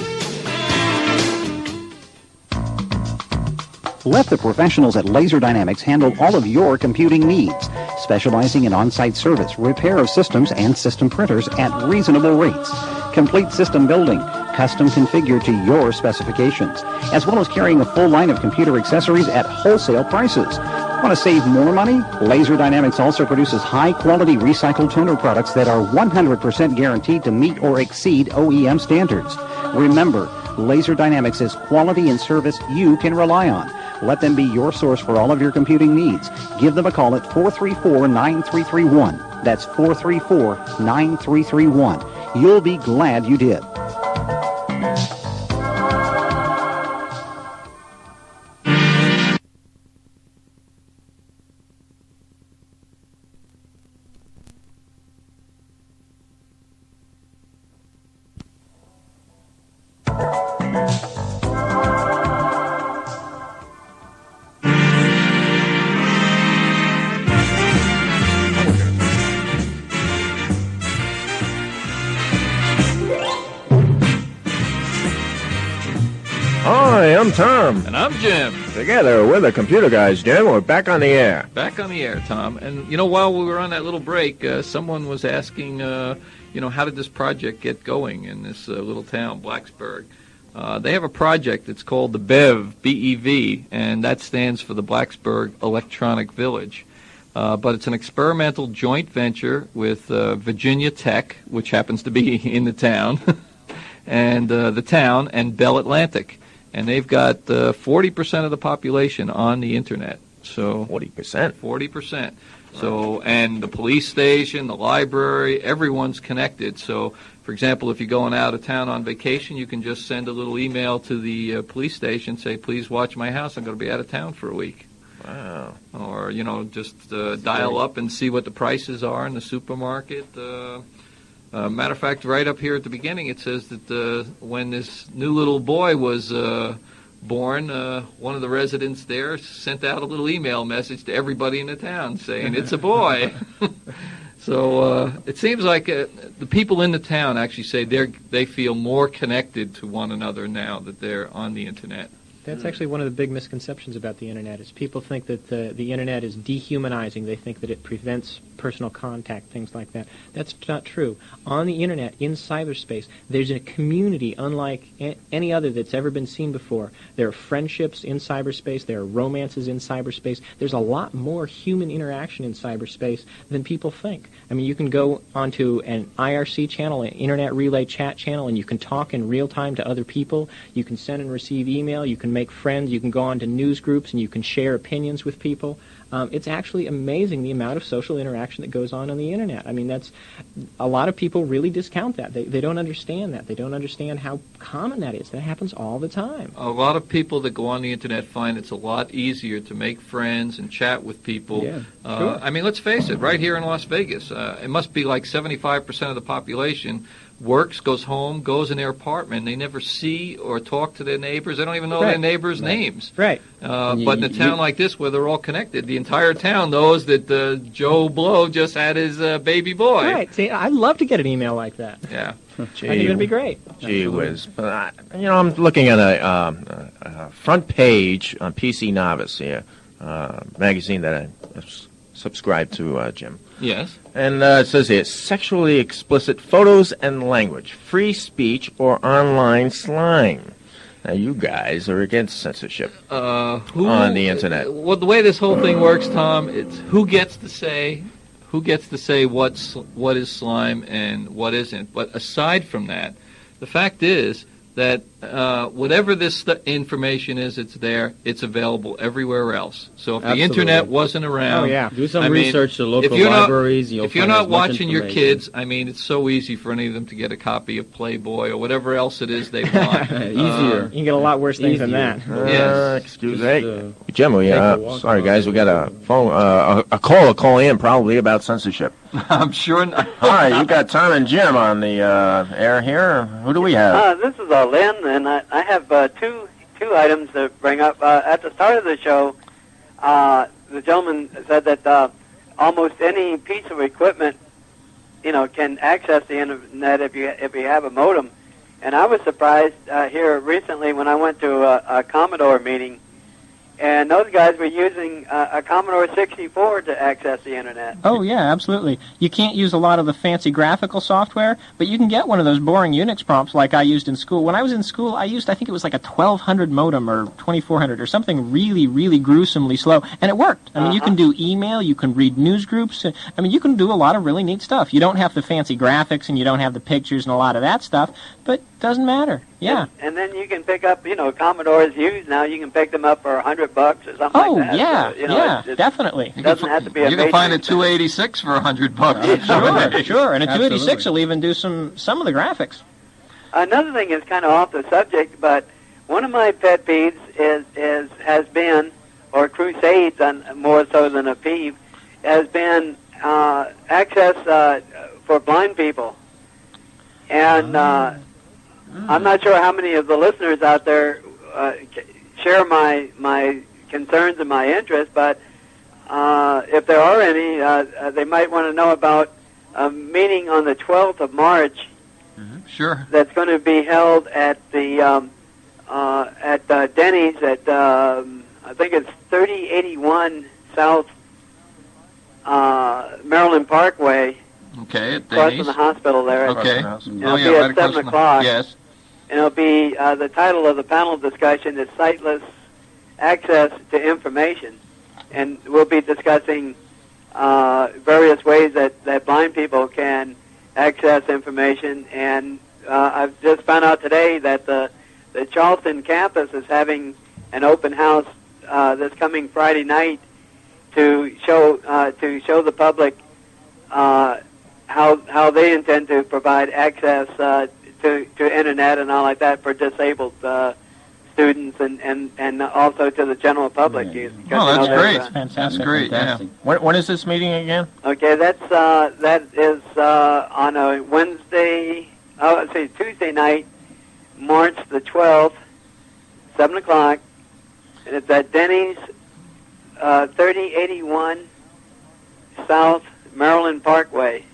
Let the professionals at Laser Dynamics handle all of your computing needs, specializing in on-site service, repair of systems and system printers at reasonable rates, complete system building, custom configured to your specifications, as well as carrying a full line of computer accessories at wholesale prices. Want to save more money? Laser Dynamics also produces high-quality recycled toner products that are 100% guaranteed to meet or exceed OEM standards. Remember, Laser Dynamics is quality and service you can rely on. Let them be your source for all of your computing needs. Give them a call at 434-9331. That's 434-9331. You'll be glad you did. Hi, I'm Tom. And I'm Jim. Together, we're the computer guys, Jim. We're back on the air. Back on the air, Tom. And, you know, while we were on that little break, someone was asking, how did this project get going in this little town, Blacksburg? They have a project that's called the BEV, B-E-V, and that stands for the Blacksburg Electronic Village. But it's an experimental joint venture with Virginia Tech, which happens to be in the town, and the town, and Bell Atlantic. And they've got 40% of the population on the Internet. So 40%? 40%. So, and the police station, the library, everyone's connected. So, for example, if you're going out of town on vacation, you can just send a little email to the police station, say, please watch my house, I'm going to be out of town for a week. Wow. Or, just dial up and see what the prices are in the supermarket. Matter of fact, right up here at the beginning, it says that when this new little boy was born, one of the residents there sent out a little email message to everybody in the town saying, it's a boy. So it seems like the people in the town actually say they feel more connected to one another now that they're on the Internet. That's actually one of the big misconceptions about the Internet, is people think that the Internet is dehumanizing. They think that it prevents personal contact, things like that. That's not true. On the Internet, in cyberspace, there's a community unlike any other that's ever been seen before. There are friendships in cyberspace. There are romances in cyberspace. There's a lot more human interaction in cyberspace than people think. I mean, you can go onto an IRC channel, an Internet Relay Chat channel, and you can talk in real time to other people. You can send and receive email. You can make friends. You can go on to news groups and you can share opinions with people. It's actually amazing the amount of social interaction that goes on the internet. I mean, that's a lot of people really discount that. They don't understand that. They don't understand how common that is. That happens all the time. A lot of people that go on the internet find it's a lot easier to make friends and chat with people. Yeah, sure. I mean, let's face it, right here in Las Vegas, it must be like 75% of the population works, goes home, goes in their apartment. They never see or talk to their neighbors. They don't even know their neighbors' names. Right. But in a town like this where they're all connected, the entire town knows that Joe Blow just had his baby boy. Right. See, I'd love to get an email like that. Yeah. I think it'd be great. Gee whiz. But I'm looking at a front page on PC Novice here, magazine that I subscribe to, Jim. Yes. And it says here, sexually explicit photos and language, free speech, or online slang. Now, you guys are against censorship on the internet. Well, the way this whole thing works, Tom, it's who gets to say what is slime and what isn't. But aside from that, the fact is that whatever this information is, it's there. It's available everywhere else. So if the internet wasn't around, do some research to local libraries. If you're not watching your kids, I mean, it's so easy for any of them to get a copy of Playboy or whatever else it is they want. Easier. You can get a lot worse things than that. Yes. Excuse me. Jim, sorry guys, we got a phone, a caller calling in probably about censorship. I'm sure not. All right, you got Tom and Jim on the air here. Who do we have? This is Lynn, and I have two items to bring up. At the start of the show, the gentleman said that almost any piece of equipment, can access the internet if you have a modem. And I was surprised here recently when I went to a Commodore meeting, and those guys were using a Commodore 64 to access the internet. Oh, yeah, absolutely. You can't use a lot of the fancy graphical software, but you can get one of those boring Unix prompts like I used in school. When I was in school, I think it was like a 1200 modem or 2400 or something really, really gruesomely slow, and it worked. I mean, you can do email, you can read news groups. I mean, you can do a lot of really neat stuff. You don't have the fancy graphics, and you don't have the pictures and a lot of that stuff, but it doesn't matter. Yeah. And then you can pick up, Commodores used now. You can pick them up for $100 or something like that. Oh, yeah, So, definitely. It doesn't have to be a You can find a 286 for $100. Sure, and a 286 will even do some of the graphics. Another thing is kind of off the subject, but one of my pet peeves has been, or crusades on more so than a peeve, has been access for blind people. And I'm not sure how many of the listeners out there share my concerns and my interests, but if there are any, they might want to know about a meeting on the 12th of March. Sure. That's going to be held at the Denny's at I think it's 3081 South Maryland Parkway. Okay, at across Denny's. from the hospital there. Okay. It'll be at 7 o'clock. Yes. And it'll be the title of the panel discussion is Sightless Access to Information, and we'll be discussing various ways that blind people can access information. And I've just found out today that the Charleston campus is having an open house this coming Friday night to show the public how they intend to provide access to internet and all like that for disabled students and also to the general public. Oh, that's great. Fantastic. That's great. Fantastic. Yeah. When is this meeting again? Okay, that is on a Wednesday. Let's see, Tuesday night, March the 12th, 7 o'clock, and it's at Denny's, 3081 South Maryland Parkway,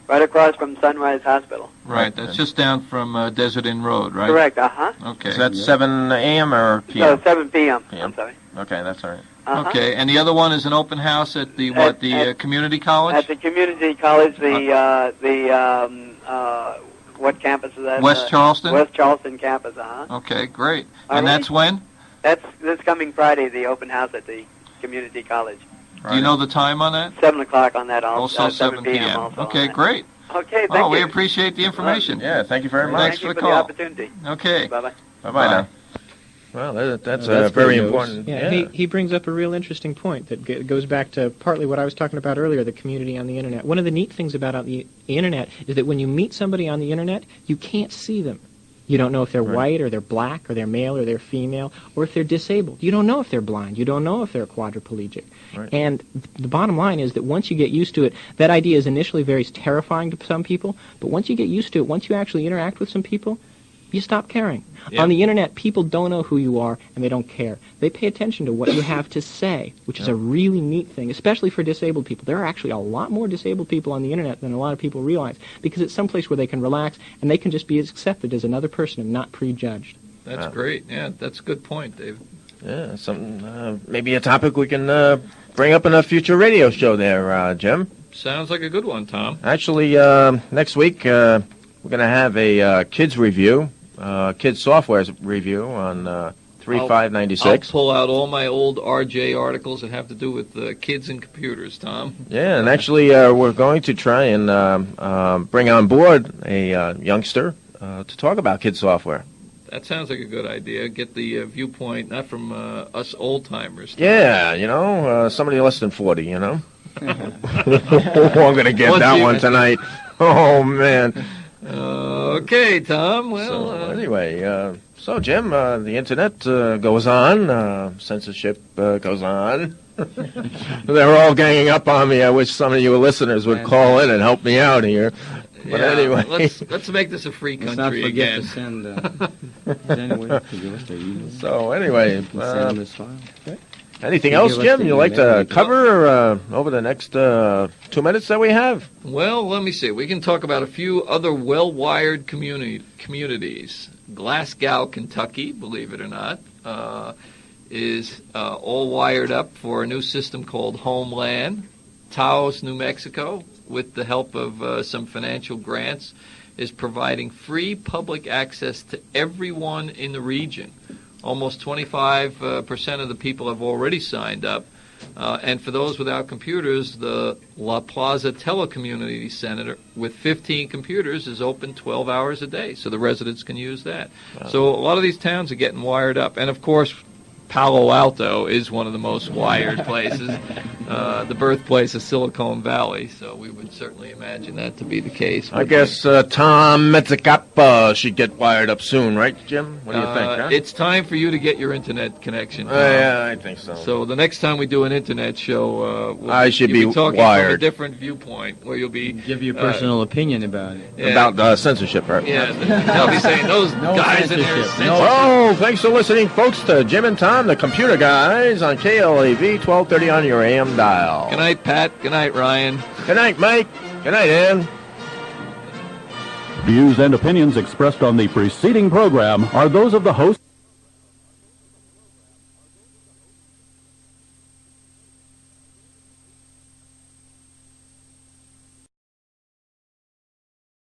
right across from Sunrise Hospital. Right. That's just down from Desert Inn Road, right? Correct. Okay. Is that 7 a.m. or So p.m.? 7 p.m. PM. I'm sorry. Okay, that's all right. Okay. And the other one is an open house at the community college? At the community college, what campus is that? West Charleston? West Charleston campus, Okay, great. All And right. that's when? That's this coming Friday, the open house at the community college. Do you know the time on that? 7 o'clock on that also. Also 7 p.m. Also Okay, on that. great. Okay, thank you. We appreciate the information. Yeah, thank you very much. Thanks Thank you for the for call. the opportunity. Okay. Bye-bye. Bye-bye now. Well, that's that's very good news. important. Yeah, he brings up a real interesting point that goes back to partly what I was talking about earlier, the community on the Internet. One of the neat things about the Internet is that when you meet somebody on the Internet, you can't see them. You don't know if they're white or they're black or they're male or they're female or if they're disabled. You don't know if they're blind. You don't know if they're quadriplegic. Right. And the bottom line is that once you get used to it, that idea is initially very terrifying to some people, but once you get used to it, once you actually interact with some people, you stop caring. Yeah. On the Internet, people don't know who you are, and they don't care. They pay attention to what you have to say, which is a really neat thing, especially for disabled people. There are actually a lot more disabled people on the Internet than a lot of people realize, because it's someplace where they can relax, and they can just be accepted as another person and not prejudged. That's great. Yeah, that's a good point, Dave. Yeah, something, maybe a topic we can bring up in a future radio show there, Jim. Sounds like a good one, Tom. Actually, next week we're going to have a kids review, kids software review on 3596. I'll pull out all my old RJ articles that have to do with kids and computers, Tom. Yeah, and actually we're going to try and bring on board a youngster to talk about kids software. That sounds like a good idea. Get the viewpoint, not from us old-timers. Yeah, somebody less than 40, I'm going to get that one tonight. Oh, man. Okay, Tom. Well, so, anyway, so Jim, the internet goes on, censorship goes on. They're all ganging up on me. I wish some of you listeners would call in and help me out here. But anyway, let's make this a free country again. again. To send So anyway, send this file. anything else, Jim, you'd like to cover over the next 2 minutes that we have? Well, let me see. We can talk about a few other well-wired communities. Glasgow, Kentucky, believe it or not, is all wired up for a new system called Homeland. Taos, New Mexico, with the help of some financial grants, is providing free public access to everyone in the region. Almost 25% of the people have already signed up. And for those without computers, the La Plaza Telecommunity Center with 15 computers is open 12 hours a day, so the residents can use that. Wow. So a lot of these towns are getting wired up. And, of course, Palo Alto is one of the most wired places, the birthplace of Silicon Valley, so we would certainly imagine that to be the case. I guess Tom Metzicap should get wired up soon, right, Jim? What do you think? Huh? It's time for you to get your internet connection. Yeah, I think so. So the next time we do an internet show, I should be talking wired from a different viewpoint, where you'll be give your personal opinion about it. Yeah. About censorship, right? Yeah, they'll be saying those guys in there. Oh, thanks for listening, folks, to Jim and Tom, the Computer Guys, on KLAV 1230 on your AM dial. Good night, Pat. Good night, Ryan. Good night, Mike. Good night, Ann. Views and opinions expressed on the preceding program are those of the host.